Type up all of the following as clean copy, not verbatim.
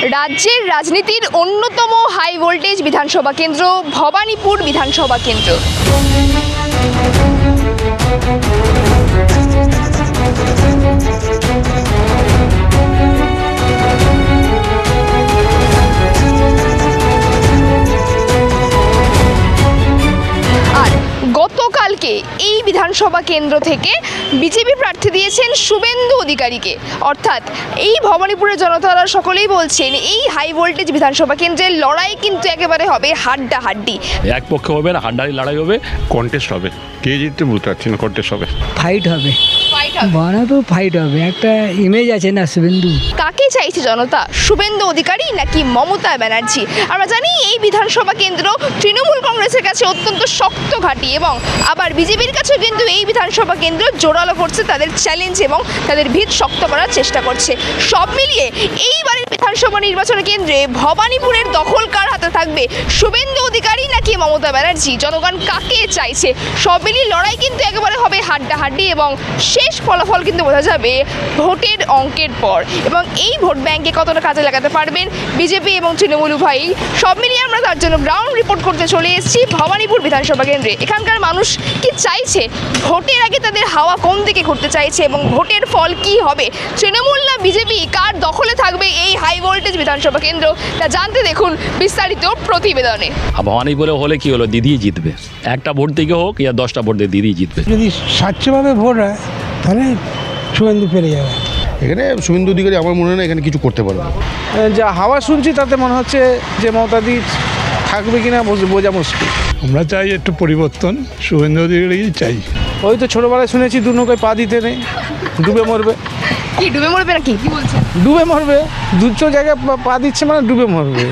রাজ্যের রাজনীতির অন্যতম হাই ভোল্টেজ বিধানসভা কেন্দ্র ভবানীপুর বিধানসভা কেন্দ্র। আর গতকালকে এই বিধানসভা কেন্দ্র থেকে বিজেপি প্রার্থী দিয়েছেন শুভেন্দু অধিকারীকে। অর্থাৎ এই ভবানীপুরের জনতারা সকলেই বলছেন এই হাই ভোল্টেজ বিধানসভা কেন্দ্রের লড়াই কিন্তু একেবারে হবে হাড্ডাহাড্ডি। এক পক্ষে হবে না, হাড্ডাহাড্ডি লড়াই হবে, কন্টেস্ট হবে। কে জিততে বুঝতে পারছি না, কন্টেস্ট হবে, ফাইট হবে, বানাতেও ফাইট হবে। একটা ইমেজ আছে না শুভেন্দু। কাকে চাইছে জনতা, শুভেন্দু অধিকারী নাকি মমতা ব্যানার্জি? আমরা জানি এই বিধানসভা কেন্দ্র তৃণমূল কংগ্রেসের কাছে অত্যন্ত শক্ত ঘাঁটি এবং আবার বিজেপির কাছেও কিন্তু এই বিধানসভা কেন্দ্র জোরালো করছে তাদের চ্যালেঞ্জ এবং তাদের ভিত শক্ত করার চেষ্টা করছে। সব মিলিয়ে এইবারের বিধানসভা নির্বাচন কেন্দ্রে ভবানীপুরের দখল কার হাতে থাকবে, শুভেন্দু অধিকারী নাকি মমতা ব্যানার্জি? জনগণ কাকে চাইছে? সব মিলিয়ে লড়াই কিন্তু একেবারে হবে হাড্ডাহাড্ডি এবং শেষ ফলাফল কিন্তু বোঝা যাবে ভোটের অঙ্কের পর। এবং এই ভোট ব্যাংকে কতটা কাজে লাগাতে পারবেন বিজেপি এবং তৃণমূল উভয়ই, সব মিলিয়ে আমরা তার জন্য গ্রাউন্ড রিপোর্ট করতে চলে এসেছি ভবানীপুর বিধানসভা কেন্দ্রে। এখানকার মানুষ কি চাইছে, ভোটের আগে তাদের হাওয়া কোন দিকে ঘুরতে চাইছে এবং ভোটের ফল কি হবে, তৃণমূল না বিজেপি, কার দখলে থাকবে এই হাই ভোল্টেজ বিধানসভা কেন্দ্র, তা জানতে দেখুন বিস্তারিত প্রতিবেদনে। ভবানীপুরে হলে কি হলো, দিদি জিতবে। একটা ভোট থেকে হোক ইয়া 10টা ভোট দিয়ে দিদি জিতবে। যদি স্বচ্ছভাবে ভোট হয় তাহলে শুভেন্দু পেরে যাবে। এখানে শুভেন্দু অধিকারী আমার মনে হয় না এখানে কিছু করতে পারবে। যা হাওয়া শুনছি তাতে মনে হচ্ছে যে মমতাদি থাকবে কিনা বোঝা মুশকিল। আমরা চাই একটু পরিবর্তন, শুভেন্দু অধিকারী চাই। ওই তো ছোটোবেলায় শুনেছি দু নৌকায় পা দিতে নেই, ডুবে মরবে। কি ডুবে মরবে নাকি, কি বলছেন? ডুবে মরবে, দুটো জায়গায় পা দিচ্ছে মানে ডুবে মরবে।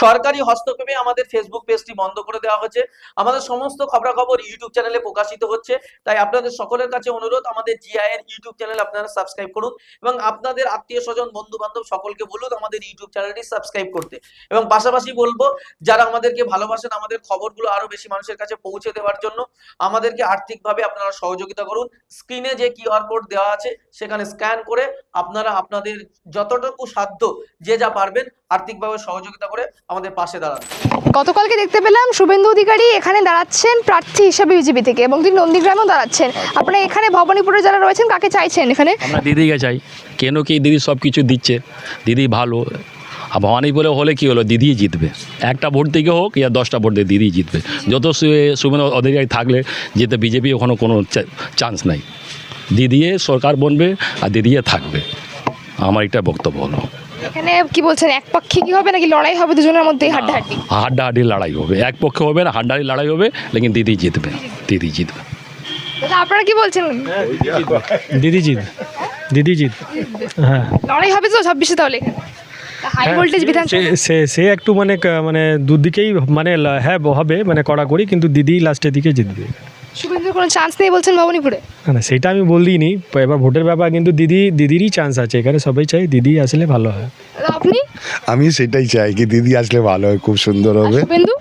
সরকারি হস্তক্ষেপে আমাদের ফেসবুক পেজটি বন্ধ করে দেওয়া হচ্ছে। আমাদের সমস্ত খবরাখবর ইউটিউব চ্যানেলে প্রকাশিত হচ্ছে। তাই আপনাদের সকলের কাছে অনুরোধ, আমাদের জিআই এর ইউটিউব চ্যানেল আপনারা সাবস্ক্রাইব করুন এবং আপনাদের আত্মীয় স্বজন বন্ধু বান্ধব সকলকে বলুন আমাদের ইউটিউব চ্যানেলটি সাবস্ক্রাইব করতে। এবং পাশাপাশি বলবো, যারা আমাদেরকে ভালোবাসেন, আমাদের খবরগুলো আরো বেশি মানুষের কাছে পৌঁছে দেওয়ার জন্য আমাদেরকে আর্থিকভাবে আপনারা সহযোগিতা করুন। স্ক্রিনে যে কিউআর কোড দেওয়া আছে সেখানে স্ক্যান করে আপনারা আপনাদের যতটুকু সাধ্য যে যা পারবেন আর্থিকভাবে সহযোগিতা করে আমাদের পাশে দাঁড়ান। গতকালকে দেখতে পেলাম শুভেন্দু অধিকারী এখানে দাঁড়াচ্ছেন প্রার্থী হিসেবে বিজেপি থেকে এবং তিনি নন্দীগ্রামেও দাঁড়াচ্ছেন। আপনারা এখানে ভবানীপুরে যারা রয়েছেন কাকে চাইছেন এখানে? আমরা দিদিকে চাই। কেন কি দিদি সব কিছু দিচ্ছে, দিদি ভালো। আর ভবানীপুরে হলে কি হলো, দিদি জিতবে। একটা ভোট থেকে হোক ইয়া 10টা ভোট দিয়ে দিদি জিতবে। যত শুভেন্দু অধিকারী থাকলে যেতে বিজেপি ওখানে কোনো চান্স নাই। দিদিয়ে সরকার বনবে আর দিদিয়ে থাকবে, আমার এটা বক্তব্য হলো। এখানে কি বলছেন, এক পক্ষে কি হবে নাকি লড়াই হবে দুজনের মধ্যে হাড্ডাহাড্ডি? হাড্ডাহাড্ডি লড়াই হবে, এক পক্ষে হবে না, হাড্ডাহাড্ডি লড়াই হবে, লেকিন দিদি জিতবে, দিদি জিতবে। দাদা আপনারা কি বলছেন? দিদি জিত, দিদি জিত। হ্যাঁ, লড়াই হবে তো 26-এ তাহলে হাই ভোল্টেজ বিধানসভা। সে একটু মানে দুদিকেই মানে হ্যাঁ হবে, মানে কড়াকড়ি, কিন্তু দিদি লাস্টের দিকে জিতবে। শুভেন্দুর কোনো চান্স নেই বলছেন ভবানীপুরে? না, সেটা আমি বলিনি, এবার ভোটের ব্যাপার, কিন্তু দিদিরই চান্স আছে এখানে। সবাই চাই দিদি আসলে ভালো হয়। আপনি? আমি সেটাই চাই কি দিদি আসলে ভালো হয়, খুব সুন্দর হবে। শুভেন্দু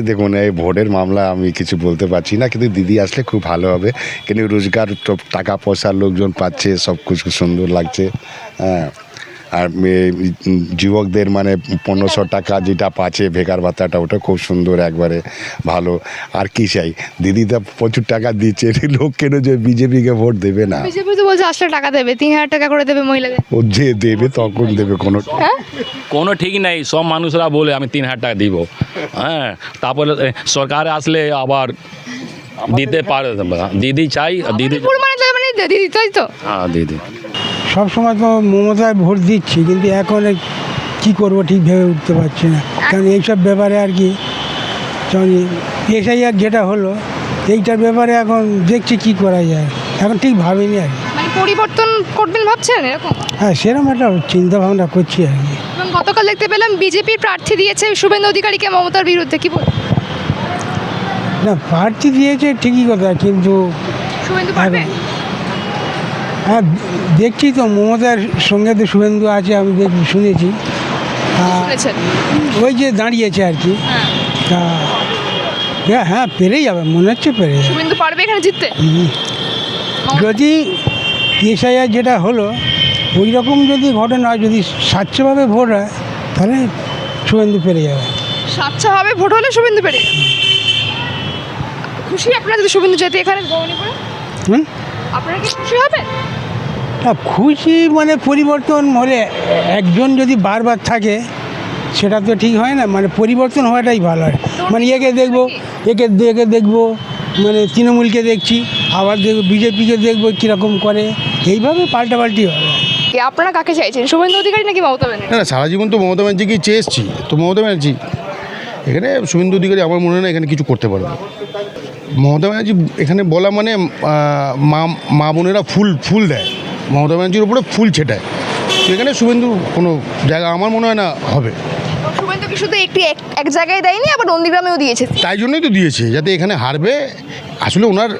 দেখুন, এই ভোটের মামলা আমি কিছু বলতে পারছি না, কিন্তু দিদি আসলে খুব ভালো হবে। কিন্তু রোজগার টাকা পয়সার লোকজন পাচ্ছে, সব কিছু সুন্দর লাগছে। হ্যাঁ, আর যুবকদের মানে 1500 টাকা যেটা পাচ্ছে বেকার ভাতাটা, ওটা খুব সুন্দর, একবারে ভালো। আর কি চাই, দিদি তো প্রচুর টাকা দিচ্ছে, লোক কেন যে বিজেপিকে ভোট দেবে না? বিজেপি তো বলছে আসলে টাকা দেবে, 3000 টাকা করে দেবে মহিলাদের। ও যে দেবে তখন দেবে, কোনো ঠিক নেই। সব মানুষরা বলে আমি 3000 টাকা দিব, হ্যাঁ, তারপরে সরকার আসলে আবার দিতে পারে। দিদি চাই, দিদি মানে দিদি তাই তো। হ্যাঁ দিদি। সব সময় তো মমতায় ভোট দিচ্ছি, কিন্তু এখন কি করব ঠিক ভেবে উঠতে পারছি না। কারণ এইসব ব্যাপারে আর কি এসআইআর যেটা হলো, এইটার ব্যাপারে এখন দেখছি কি করা যায়, এখন ঠিক ভাবিনি আর কি। মানে পরিবর্তন করবেন ভাবছেন এরকম? হ্যাঁ, সেরকম একটা চিন্তা ভাবনা করছি আর কি। এবং গতকাল দেখতে পেলাম বিজেপির প্রার্থী দিয়েছে শুভেন্দু অধিকারীকে মমতার বিরুদ্ধে, কি বল? না, প্রার্থী দিয়েছে ঠিকই কথা, কিন্তু শুভেন্দু পারবে? হ্যাঁ, দেখছি তো মমতার সঙ্গে তো শুভেন্দু আছে, আমি শুনেছি। শুনেছেন? ওই যে দাঁড়িয়েছে আর কি, তা হ্যাঁ পেরেই যাবে, মনে হচ্ছে পেরে যাবে। শুভেন্দু পারবে এখানে জিততে? যদি এসআইআর যেটা হলো ওই রকম যদি ঘটনা হয়, যদি স্বচ্ছভাবে ভোট হয় তাহলে শুভেন্দু পেরে যাবে। স্বচ্ছভাবে ভোট হলে শুভেন্দু পেরে যাবে। খুশি আপনারা যদি শুভেন্দু যেতে এখানে ভবানীপুরে? হুম আপনারা কি খুশি হবেন? না, খুশি মানে পরিবর্তন হলে একজন যদি বারবার থাকে সেটা তো ঠিক হয় না, মানে পরিবর্তন হওয়াটাই ভালো হয়। মানে একে দেখবো একে দেখবো, মানে তৃণমূলকে দেখছি, আবার দেখবো বিজেপিকে দেখবো কীরকম করে, এইভাবে পাল্টাপাল্টি হবে। আপনারা কাকে চাইছেন, শুভেন্দু অধিকারী নাকি মমতা ব্যানার্জি? না সারা জীবন তো মমতা ব্যানার্জিকেই চেয়ে এসেছি, তো মমতা ব্যানার্জি এখানে শুভেন্দু অধিকারী আমার মনে হয় না এখানে কিছু করতে পারবে। মমতা ব্যানার্জি এখানে বলা মানে মা বোনেরা ফুল দেয়, মমতা ব্যানার্জির উপরে ফুল ছেটায়, তো এখানে শুভেন্দু কোনো জায়গা আমার মনে হয় না হবে। শুভেন্দু কি শুধু এক জায়গায় দেয়নি, আবার নন্দীগ্রামেও দিয়েছে। তাই জন্যই তো দিয়েছে, যাতে এখানে হারবে। আসলে ওনার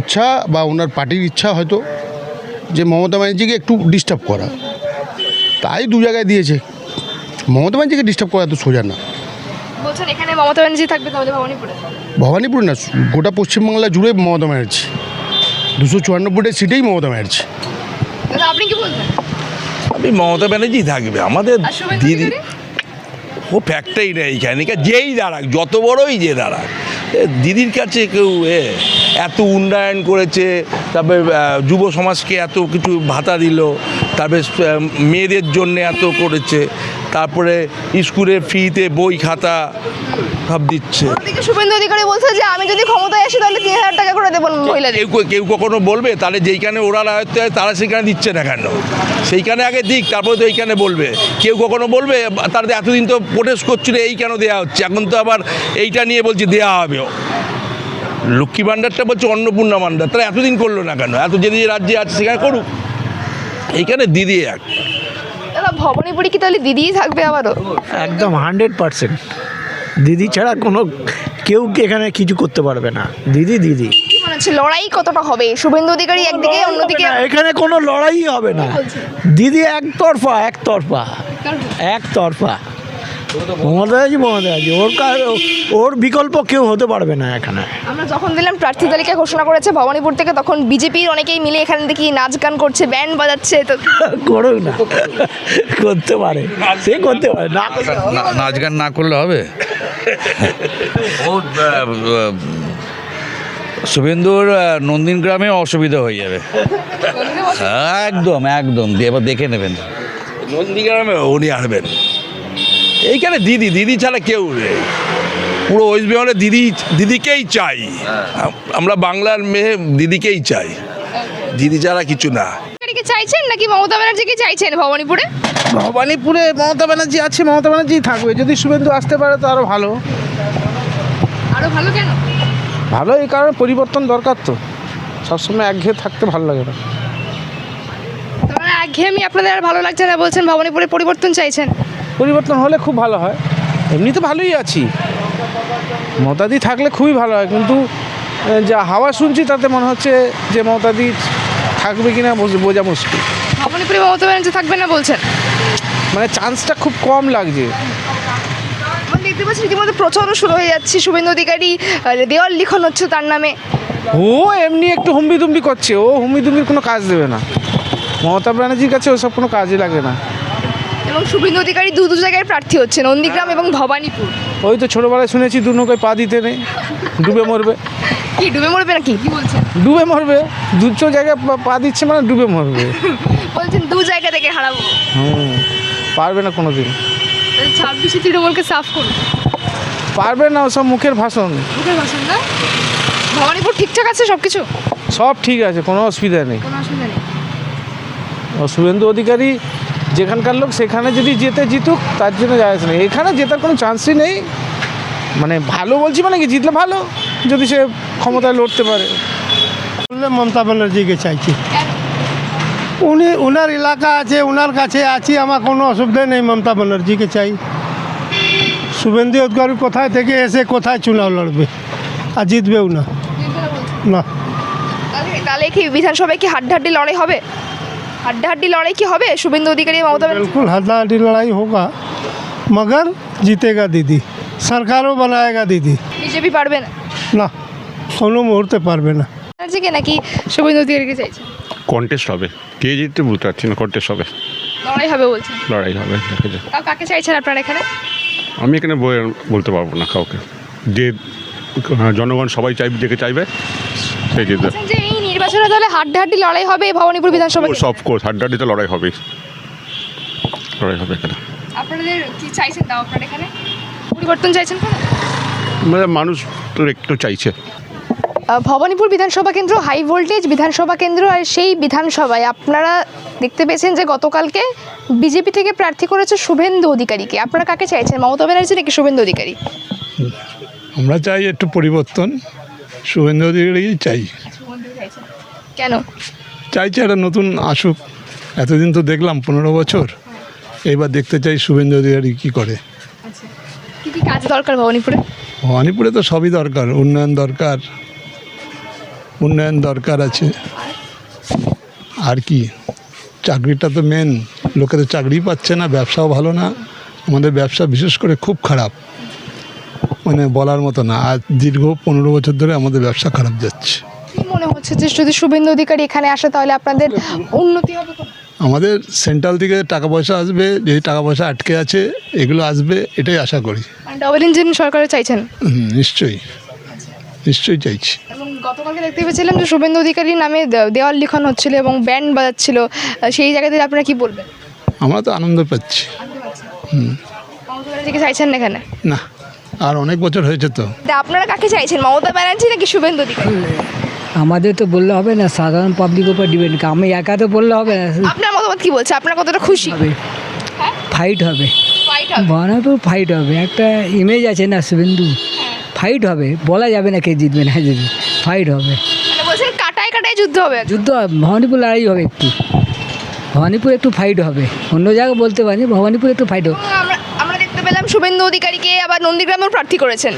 ইচ্ছা বা ওনার পার্টির ইচ্ছা হয়তো যে মমতা ব্যানার্জিকে একটু ডিস্টার্ব করা, তাই দু জায়গায় দিয়েছে। মমতা ব্যানার্জিকে ডিস্টার্ব করা তো সোজা না। বলছেন এখানে মমতা ব্যানার্জি থাকবে তাহলে ভবানীপুরে? ভবানীপুর না, গোটা পশ্চিমবাংলা জুড়ে মমতা ব্যানার্জি, 294 সিটেই মমতা ব্যানার্জি। দাদা আপনি কি বলবেন? আমি মমতা ব্যানার্জি থাকবে আমাদের আর শুভেন্দু দিদি। অধিকারী? ও ফ্যাক্টই নেই এখানে, যেই দাঁড়াক, যত বড়ই যে দাঁড়াক, দিদির কাছে কেউ এত উন্নয়ন করেছে, তারপরে যুব সমাজকে এত কিছু ভাতা দিল, তারপরে মেয়েদের জন্য এত করেছে, তারপরে স্কুলে ফ্রিতে বই খাতা সব দিচ্ছে। ওদিকে শুভেন্দু অধিকারী বলছে যে আমি যদি ক্ষমতায় আসি তাহলে 3000 টাকা করে দেবো মহিলাদের। কেউ কখনো বলবে তাহলে যেইখানে ওরা রায়ত্ব হয় তারা সেইখানে দিচ্ছে না কেন? সেইখানে আগে দিক, তারপরে তো এইখানে বলবে। কেউ কখনো বলবে তারা এতদিন তো প্রোটেস্ট করছিল এই কেন দেওয়া হচ্ছে, এখন তো আবার এইটা নিয়ে বলছে দেওয়া হবে। লক্ষ্মী ভাণ্ডারটা বলছে অন্নপূর্ণা ভাণ্ডার, তারা এতদিন করলো না কেন? এত যে রাজ্যে আছে সেখানে করুক, এইখানে দিদি এক। দাদা ভবানীপুরে কি তাহলে দিদিই থাকবে আবারও? একদম 100%। দিদি ছাড়া কোনো কেউ এখানে কিছু করতে পারবে না। দিদি কি মনে হচ্ছে লড়াই কতটা হবে? শুভেন্দু অধিকারী একদিকে, অন্যদিকে এখানে কোনো লড়াই হবে না। দিদি একতরফা মমতা ব্যানার্জি ওর বিকল্প কেউ হতে পারবে না এখানে। আমরা যখন দিলাম প্রার্থী তালিকা ঘোষণা করেছে ভবানীপুর থেকে, তখন বিজেপির অনেকেই মিলে এখানে দেখি নাচ গান করছে, ব্যান্ড বাজাচ্ছে। তো করুক না, করতে পারে, সে করতে পারে না। নাচ গান না করলে হবে? ও শুভেন্দুর নন্দীগ্রামে অসুবিধা হয়ে যাবে। একদম এবার দেখে নেবেন, নন্দীগ্রামে উনি হারবেন। এইখানে দিদি ছাড়া কেউ নেই। পুরো ওয়েস্ট বেঙ্গলে দিদিকেই চাই, আমরা বাংলার মেয়ে দিদিকেই চাই, দিদি ছাড়া কিছু না। কি চাইছেন নাকি মমতা ব্যানার্জিকে চাইছেন ভবানীপুরে? ভবানীপুরে মমতা ব্যানার্জি আছে, মমতা ব্যানার্জি থাকবে। যদি শুভেন্দু আসতে পারে তো আরও ভালো। আরো ভালো কেন? ভালো এই কারণে পরিবর্তন দরকার, তো সবসময় একঘেয়ে থাকতে ভালো লাগে না। মানে একঘেয়েমি আপনাদের আর ভালো লাগছে না, বলছেন ভবানীপুরে পরিবর্তন চাইছেন? পরিবর্তন হলে খুব ভালো হয়। এমনি তো ভালোই আছি, মমতাদি থাকলে খুবই ভালো হয়, কিন্তু যা হাওয়া শুনছি তাতে মনে হচ্ছে যে মমতাদি থাকবে কিনা বোঝা মুশকিল। ভবানীপুরে মমতা ব্যানার্জি থাকবে না বলছেন? মানে চান্সটা খুব কম লাগছে। আমরা দেখতে পাচ্ছি রীতিমতো প্রচারও শুরু হয়ে যাচ্ছে, শুভেন্দু অধিকারী দেওয়াল লিখন হচ্ছে তার নামে। ও এমনি একটু হুম্বিদুম্বি করছে, ও হুম্বিদুম্বির কোনো কাজ দেবে না। মমতা ব্যানার্জির কাছে ওসব কোনো কাজে লাগে না। এবং শুভেন্দু অধিকারী দু জায়গায় প্রার্থী হচ্ছে, নন্দীগ্রাম এবং ভবানীপুর। ওই তো ছোটোবেলায় শুনেছি দু নৌকায় পা দিতে নেই, ডুবে মরবে। কি ডুবে মরবে নাকি? কি বলছেন? ডুবে মরবে, দুটো জায়গায় পা দিচ্ছে মানে ডুবে মরবে। বলছেন দু জায়গা থেকে হারাবো। পারবে না কোনো দিন। 26-এ তৃণমূলকে সাফ করুন। পারবে না, ওসব মুখের ভাষণ। মুখের ভাষণ না? ভবানীপুর ঠিকঠাক আছে সব কিছু? সব ঠিক আছে, কোনো অসুবিধা নেই। কোনো অসুবিধা নেই। ও শুভেন্দু অধিকারী যেখানকার লোক, সেখানে যদি জিতুক তার জন্য যায় না। এখানে জেতার কোনো চান্সই নেই। মানে ভালো বলছি, মানে কি জিতলে ভালো, যদি সে ক্ষমতায় লড়তে পারে। মমতা ব্যানার্জিকে চাইছি, ওনার এলাকা আছে, ওনার কাছে আছি, আমার কোনো অসুবিধা নেই। মমতা ব্যানার্জিকে চাই। শুভেন্দু অধিকারী কোথায় থেকে এসে কোথায় চুনাव লড়বে, আর জিতবেও না। না, তাহলে কি বিধানসভায় কি হাড্ডাহাড্ডি লড়াই হবে? হাড্ডाहड्डी लड़ाई की হবে শুভেন্দু অধিকারী মমতা ব্যানার্জি? बिल्कुल हाथाहाथी लड़ाई होगा, मगर जीतेगा दीदी, सरकारों बनाएगा दीदी। বিজেপি পারবে না? না, কোনো মুহূর্তে পারবে না। ব্যানার্জিকে নাকি শুভেন্দু অধিকারীকে চাইছে? কন্টেস্ট হবে, কে জিততে বলতে পারছি না, কন্টেস্ট হবে, লড়াই হবে বলছেন, লড়াই হবে, দেখা যাক। তাও কাকে চাইছেন আপনারা এখানে? আমি এখানে বলতে পারবো না কাউকে, যে জনগণ সবাই যাকে চাইবে সেই জিতবে। বলছেন যে এই নির্বাচনে তাহলে হাড্ডাহাড্ডি লড়াই হবে ভবানীপুর বিধানসভা কেন্দ্রে? সব কোর্স হাড্ডাহাড্ডিতে লড়াই হবে, লড়াই হবে এখানে। আপনাদের কি চাইছেন তাও আপনারা এখানে পরিবর্তন চাইছেন কোনো? মানে মানুষ তো একটু চাইছে। ভবানীপুর বিধানসভা কেন্দ্র হাই ভোল্টেজ বিধানসভা কেন্দ্র, আর সেই বিধানসভায় আপনারা দেখতে পেয়েছেন যে গতকালকে বিজেপি থেকে প্রার্থী করেছে শুভেন্দু অধিকারীকে। আপনারা কাকে চাইছেন, মমতা ব্যানার্জি নাকি শুভেন্দু অধিকারী? আমরা চাই একটু পরিবর্তন, শুভেন্দু অধিকারী চাই, কেন চাইছি একটা নতুন আসুক। এতদিন তো দেখলাম 15 বছর, এইবার দেখতে চাই শুভেন্দু অধিকারী কী করে। কি কি কাজ দরকার ভবানীপুরে? ভবানীপুরে তো সবই দরকার, উন্নয়ন দরকার আছে। আর কি, চাকরিটা তো মেন, লোকে তো চাকরিই পাচ্ছে না, ব্যবসাও ভালো না, আমাদের ব্যবসা বিশেষ করে খুব খারাপ, মানে বলার মতো না। আর দীর্ঘ 15 বছর ধরে আমাদের ব্যবসা খারাপ যাচ্ছে। কি মনে হচ্ছে যে যদি শুভেন্দু অধিকারী এখানে আসে তাহলে আপনাদের উন্নতি হবে? আমাদের সেন্ট্রাল থেকে টাকা পয়সা আসবে, যে টাকা পয়সা আটকে আছে এগুলো আসবে, এটাই আশা করি। ডবল ইঞ্জিন সরকারে চাইছেন? নিশ্চয়ই চাইছি। এবং গতকালকে দেখতে পেয়েছিলাম যে শুভেন্দু অধিকারীর নামে দেওয়াল লিখন হচ্ছিল এবং ব্যান্ড বাজাচ্ছিল, সেই জায়গাতে আপনারা কি বলবেন? আমরা তো আনন্দ পাচ্ছি। মমতা ব্যানার্জিকে চাইছেন না এখানে? না, আর অনেক বছর হয়েছে তো। আপনারা কাকে চাইছেন, মমতা ব্যানার্জি নাকি শুভেন্দু অধিকারী? আমাদের তো বললে হবে না, সাধারণ পাবলিকের উপর ডিপেন্ড, আমি একা তো বললে হবে না। আপনার মতামত কি বলছে, আপনার কতটা খুশি? ফাইট হবে, ফাইট হবে? ভবানীপুর ফাইট হবে, একটা ইমেজ আছে না শুভেন্দু, ফাইট হবে, বলা যাবে না কে জিতবে না জিতবে, ফাইট হবে। মানে বলছেন কাটায় কাটায় যুদ্ধ হবে? যুদ্ধ, ভবানীপুর লড়াই হবে, ভবানীপুর একটু ফাইট হবে, অন্য জায়গায় বলতে পারি, ভবানীপুর একটু ফাইট হবে। আমরা দেখতে পেলাম শুভেন্দু অধিকারীকে আবার নন্দীগ্রামেও প্রার্থী করেছেন।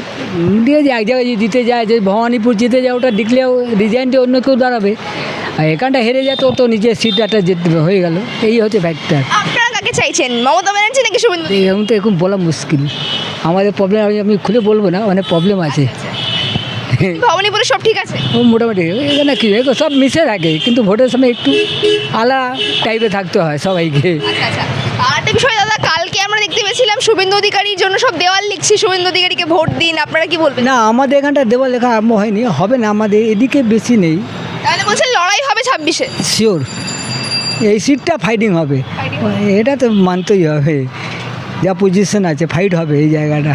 ইন্ডিয়া যে এক জায়গায় যে জিতে যায়, যে ভবানীপুর জিতে যায়, ওটা দেখলেও রিজাইন দিয়ে অন্য কেউ দাঁড়াবে, আর এখানটা হেরে যায় তো তো নিজের সিট একটা জিততে হয়ে গেল, এই হচ্ছে ফ্যাক্টর। আপনারা কাকে চাইছেন, মমতা ব্যানার্জি নাকি শুভেন্দু? এখন তো এখন বলা মুশকিল, আমাদের প্রবলেম আমি খুলে বলবো না, অনেক প্রবলেম আছে। ভবানীপুরে সব ঠিক আছে? ও মোটামুটি এখানে কি সব মিশে থাকে, কিন্তু ভোটের সময় একটু আলাদা টাইপে থাকতে হয় সবাইকে। আচ্ছা, আর একটা বিষয় দাদা, কালকে আমরা দেখতে পেয়েছিলাম শুভেন্দু অধিকারীর জন্য সব দেওয়াল লিখছি, শুভেন্দু অধিকারীকে ভোট দিন, আপনারা কি বলবেন? না, আমাদের এখানটা দেওয়াল লেখা আরম্ভ হয়নি, হবে না, আমাদের এদিকে বেশি নেই। তাহলে বলছেন লড়াই হবে 26-এ? শিওর, এই সিটটা ফাইটিং হবে, এটা তো মানতেই হবে, যা পজিশন আছে ফাইট হবে এই জায়গাটা।